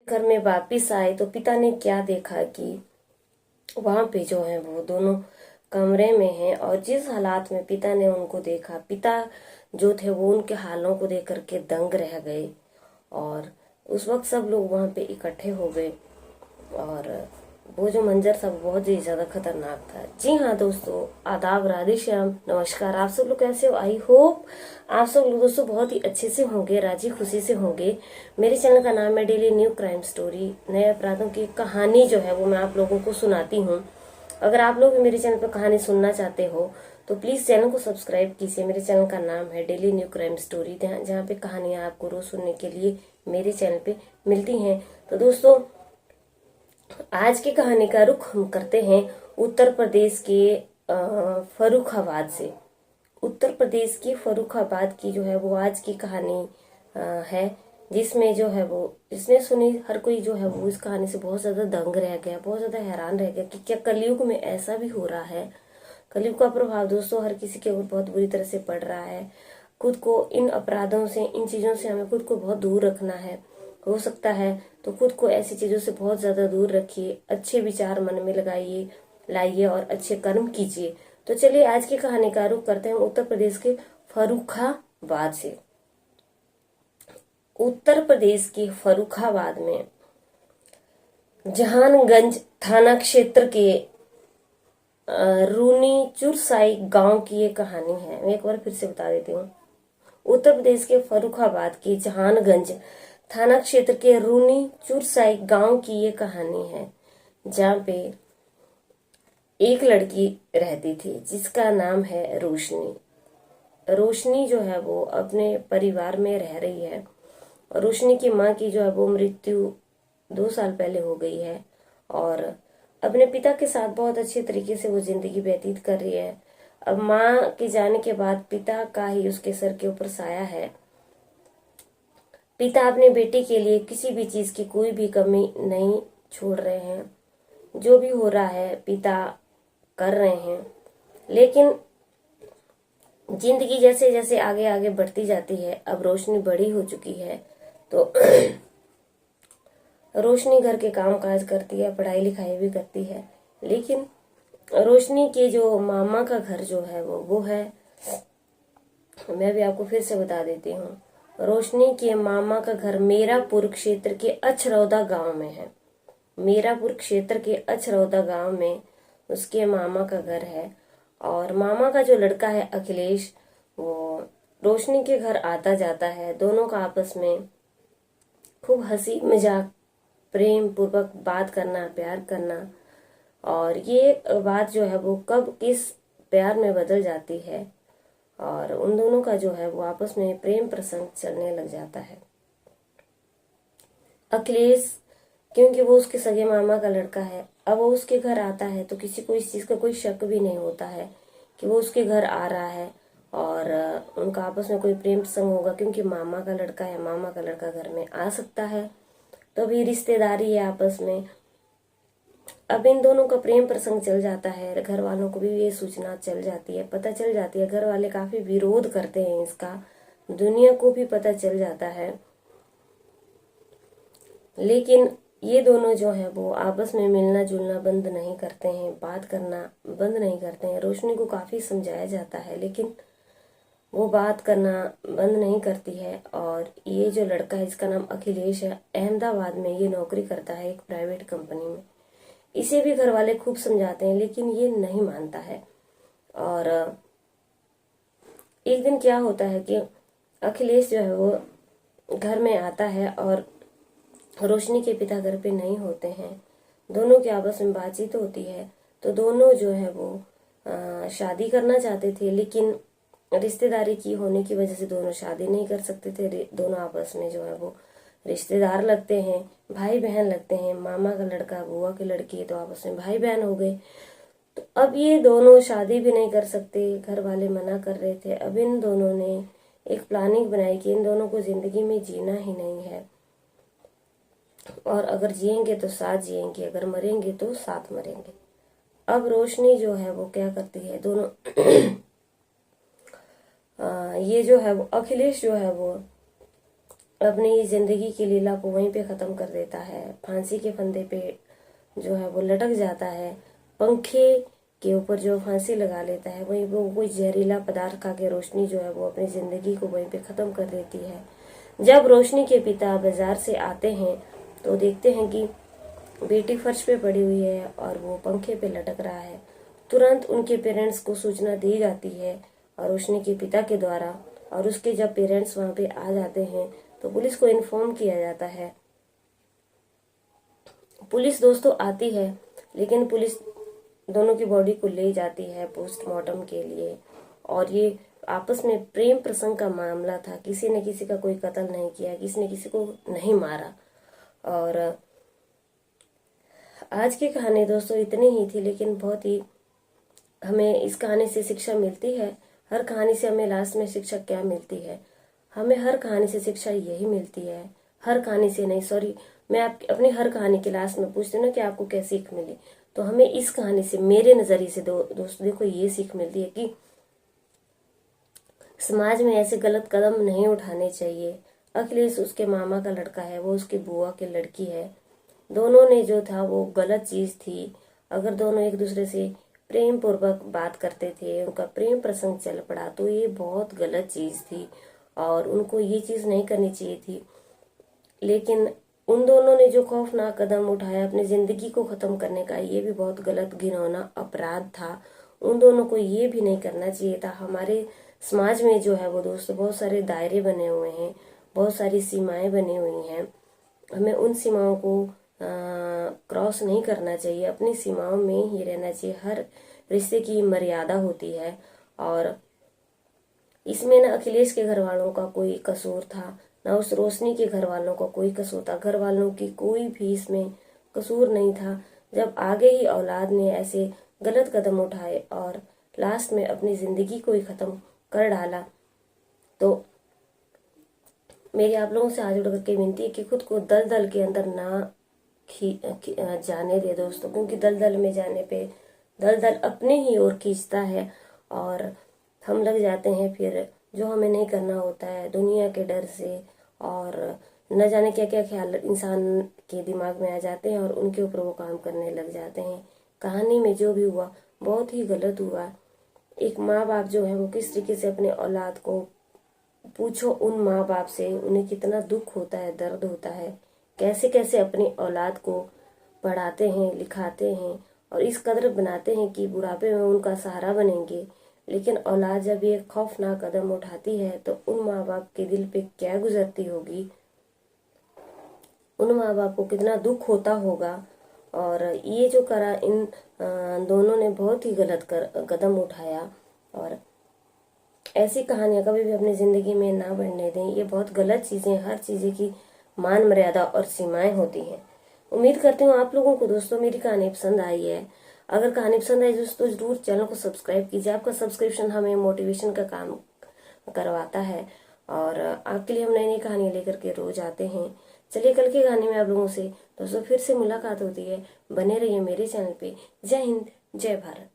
घर में वापिस आए तो पिता ने क्या देखा कि वहां पे जो है वो दोनों कमरे में हैं, और जिस हालात में पिता ने उनको देखा, पिता जो थे वो उनके हालों को देख करके दंग रह गए। और उस वक्त सब लोग वहां पे इकट्ठे हो गए, और वो जो मंजर था वो बहुत ही ज्यादा खतरनाक था। जी हाँ दोस्तों, आदाब, राधे श्याम, नमस्कार। आप सब लोग कैसे हो? आई होप आप सब लोग दोस्तों बहुत ही अच्छे से होंगे, राजी खुशी से होंगे। मेरे चैनल का नाम है डेली न्यू क्राइम स्टोरी। नए अपराधों की कहानी जो है वो मैं आप लोगों को सुनाती हूँ। अगर आप लोग मेरे चैनल पर कहानी सुनना चाहते हो तो प्लीज चैनल को सब्सक्राइब कीजिए। मेरे चैनल का नाम है डेली न्यू क्राइम स्टोरी, जहाँ पे कहानियां आपको रोज सुनने के लिए मेरे चैनल पे मिलती हैं। तो दोस्तों, आज की कहानी का रुख हम करते हैं उत्तर प्रदेश के फर्रुखाबाद से। उत्तर प्रदेश के फर्रुखाबाद की जो है वो आज की कहानी है, जिसमें जो है वो जिसने सुनी हर कोई जो है वो इस कहानी से बहुत ज्यादा दंग रह गया, बहुत ज्यादा हैरान रह गया कि क्या कलयुग में ऐसा भी हो रहा है। कलयुग का प्रभाव दोस्तों हर किसी के ऊपर बहुत बुरी तरह से पड़ रहा है। खुद को इन अपराधों से, इन चीजों से हमें खुद को बहुत दूर रखना है। हो सकता है तो खुद को ऐसी चीजों से बहुत ज्यादा दूर रखिए, अच्छे विचार मन में लगाइए, लाइए और अच्छे कर्म कीजिए। तो चलिए आज की कहानी का रुख करते हैं उत्तर प्रदेश के फर्रुखाबाद से। उत्तर प्रदेश के फर्रुखाबाद में जहानगंज थाना क्षेत्र के रूनी चुरसाई गांव की ये कहानी है। मैं एक बार फिर से बता देती हूँ। उत्तर प्रदेश के फर्रुखाबाद के जहानगंज थाना क्षेत्र के रूनी चुरसाई गांव की ये कहानी है, जहाँ पे एक लड़की रहती थी जिसका नाम है रोशनी। रोशनी जो है वो अपने परिवार में रह रही है। रोशनी की माँ की जो है वो मृत्यु 2 साल पहले हो गई है, और अपने पिता के साथ बहुत अच्छे तरीके से वो जिंदगी व्यतीत कर रही है। अब माँ के जाने के बाद पिता का ही उसके सर के ऊपर साया है। पिता अपने बेटे के लिए किसी भी चीज की कोई भी कमी नहीं छोड़ रहे हैं। जो भी हो रहा है पिता कर रहे हैं, लेकिन जिंदगी जैसे जैसे आगे आगे बढ़ती जाती है, अब रोशनी बड़ी हो चुकी है, तो रोशनी घर के काम काज करती है, पढ़ाई लिखाई भी करती है। लेकिन रोशनी के जो मामा का घर जो है वो है, मैं भी आपको फिर से बता देती हूँ। रोशनी के मामा का घर मीरापुर क्षेत्र के अछरौदा गांव में है। मीरापुर क्षेत्र के अछरौदा गांव में उसके मामा का घर है, और मामा का जो लड़का है अखिलेश, वो रोशनी के घर आता जाता है। दोनों का आपस में खूब हंसी मजाक, प्रेम पूर्वक बात करना, प्यार करना, और ये बात जो है वो कब किस प्यार में बदल जाती है, और उन दोनों का जो है वो आपस में प्रेम प्रसंग चलने लग जाता है। अखिलेश, क्योंकि वो उसके सगे मामा का लड़का है, अब वो उसके घर आता है तो किसी को इस चीज का कोई शक भी नहीं होता है कि वो उसके घर आ रहा है और उनका आपस में कोई प्रेम प्रसंग होगा, क्योंकि मामा का लड़का है, मामा का लड़का घर में आ सकता है, तो भी रिश्तेदारी है आपस में। अब इन दोनों का प्रेम प्रसंग चल जाता है, घर वालों को भी ये सूचना चल जाती है, पता चल जाती है। घर वाले काफी विरोध करते हैं इसका, दुनिया को भी पता चल जाता है, लेकिन ये दोनों जो है वो आपस में मिलना जुलना बंद नहीं करते हैं, बात करना बंद नहीं करते हैं। रोशनी को काफी समझाया जाता है, लेकिन वो बात करना बंद नहीं करती है। और ये जो लड़का है जिसका नाम अखिलेश है, अहमदाबाद में ये नौकरी करता है एक प्राइवेट कंपनी में। इसे भी घर वाले खूब समझाते हैं, लेकिन ये नहीं मानता है। और एक दिन क्या होता है कि अखिलेश जो है वो घर में आता है, और रोशनी के पिता घर पे नहीं होते हैं। दोनों की आपस में बातचीत होती है, तो दोनों जो है वो शादी करना चाहते थे, लेकिन रिश्तेदारी की होने की वजह से दोनों शादी नहीं कर सकते थे। दोनों आपस में जो है वो रिश्तेदार लगते हैं, भाई बहन लगते हैं। मामा का लड़का बुआ की लड़की है, तो आपस में भाई बहन हो गए। तो अब ये दोनों शादी भी नहीं कर सकते, घर वाले मना कर रहे थे। अब इन दोनों ने एक प्लानिंग बनाई कि इन दोनों को जिंदगी में जीना ही नहीं है, और अगर जिएंगे तो साथ जिएंगे, अगर मरेंगे तो साथ मरेंगे। अब रोशनी जो है वो क्या करती है, दोनों ये जो है वो अखिलेश जो है वो अपनी जिंदगी की लीला को वहीं पे खत्म कर देता है। फांसी के फंदे पे जो है वो लटक जाता है। पंखे के ऊपर जो फांसी लगा लेता है, वहीं वो कोई जहरीला पदार्थ खा के रोशनी जो है वो अपनी जिंदगी को वहीं पे खत्म कर देती है। जब रोशनी के पिता बाजार से आते हैं तो देखते हैं कि बेटी फर्श पे पड़ी हुई है और वो पंखे पे लटक रहा है। तुरंत उनके पेरेंट्स को सूचना दी जाती है और रोशनी के पिता के द्वारा, और उसके जब पेरेंट्स वहां पे आ जाते हैं तो पुलिस को इन्फॉर्म किया जाता है। पुलिस दोस्तों आती है, लेकिन पुलिस दोनों की बॉडी को ले जाती है पोस्टमार्टम के लिए। और ये आपस में प्रेम प्रसंग का मामला था, किसी ने किसी का कोई कत्ल नहीं किया, किसी ने किसी को नहीं मारा। और आज की कहानी दोस्तों इतनी ही थी, लेकिन बहुत ही हमें इस कहानी से शिक्षा मिलती है। हर कहानी से हमें लास्ट में शिक्षा क्या मिलती है? हमें हर कहानी से शिक्षा यही मिलती है। हर कहानी से नहीं, सॉरी, मैं अपनी हर कहानी के लास्ट में पूछती हूँ ना कि आपको क्या सीख मिली, तो हमें इस कहानी से मेरे नजरिए से दोस्तों देखो ये सीख मिलती है कि समाज में ऐसे गलत कदम नहीं उठाने चाहिए। अखिलेश उसके मामा का लड़का है, वो उसकी बुआ की लड़की है। दोनों ने जो था वो गलत चीज थी। अगर दोनों एक दूसरे से प्रेम पूर्वक बात करते थे, उनका प्रेम प्रसंग चल पड़ा, तो ये बहुत गलत चीज थी और उनको ये चीज नहीं करनी चाहिए थी। लेकिन उन दोनों ने जो खौफनाक कदम उठाया अपनी जिंदगी को खत्म करने का, ये भी बहुत गलत घिनौना अपराध था। उन दोनों को ये भी नहीं करना चाहिए था। हमारे समाज में जो है वो दोस्तों बहुत सारे दायरे बने हुए हैं, बहुत सारी सीमाएं बनी हुई हैं। हमें उन सीमाओं को क्रॉस नहीं करना चाहिए, अपनी सीमाओं में ही रहना चाहिए। हर रिश्ते की मर्यादा होती है और इसमें ना अखिलेश के घर वालों का कोई कसूर था, ना उस रोशनी के घर वालों का कोई कसूर था। घर वालों की कोई भी इसमें कसूर नहीं था। जब आगे ही औलाद ने ऐसे गलत कदम उठाए और लास्ट में अपनी जिंदगी को ही खत्म कर डाला, तो मेरी आप लोगों से हाथ जोड़ करके विनती है कि खुद को दलदल के अंदर ना जाने दे दोस्तों, क्योंकि दलदल में जाने पे दलदल अपने ही ओर खींचता है और हम लग जाते हैं फिर जो हमें नहीं करना होता है दुनिया के डर से। और न जाने क्या क्या ख्याल इंसान के दिमाग में आ जाते हैं और उनके ऊपर वो काम करने लग जाते हैं। कहानी में जो भी हुआ बहुत ही गलत हुआ। एक माँ बाप जो है वो किस तरीके से अपने औलाद को, पूछो उन माँ बाप से, उन्हें कितना दुख होता है, दर्द होता है, कैसे कैसे अपनी औलाद को पढ़ाते हैं, लिखाते हैं और इस कदर बनाते हैं कि बुढ़ापे में उनका सहारा बनेंगे। लेकिन औलाद जब ये खौफनाक कदम उठाती है तो उन माँ बाप के दिल पे क्या गुजरती होगी, उन माँ बाप को कितना दुख होता होगा। और ये जो करा इन दोनों ने बहुत ही गलत कदम उठाया। और ऐसी कहानियां कभी भी अपनी जिंदगी में ना बढ़ने दें। ये बहुत गलत चीजें, हर चीजें की मान मर्यादा और सीमाएं होती हैं। उम्मीद करती हूँ आप लोगों को दोस्तों मेरी कहानी पसंद आई है। अगर कहानी पसंद आई दोस्तों जरूर चैनल को सब्सक्राइब कीजिए। आपका सब्सक्रिप्शन हमें मोटिवेशन का काम करवाता है और आपके लिए हम नई नई कहानियां लेकर के रोज आते हैं। चलिए कल की कहानी में आप लोगों से दोस्तों फिर से मुलाकात होती है। बने रहिए मेरे चैनल पे। जय हिंद, जय भारत।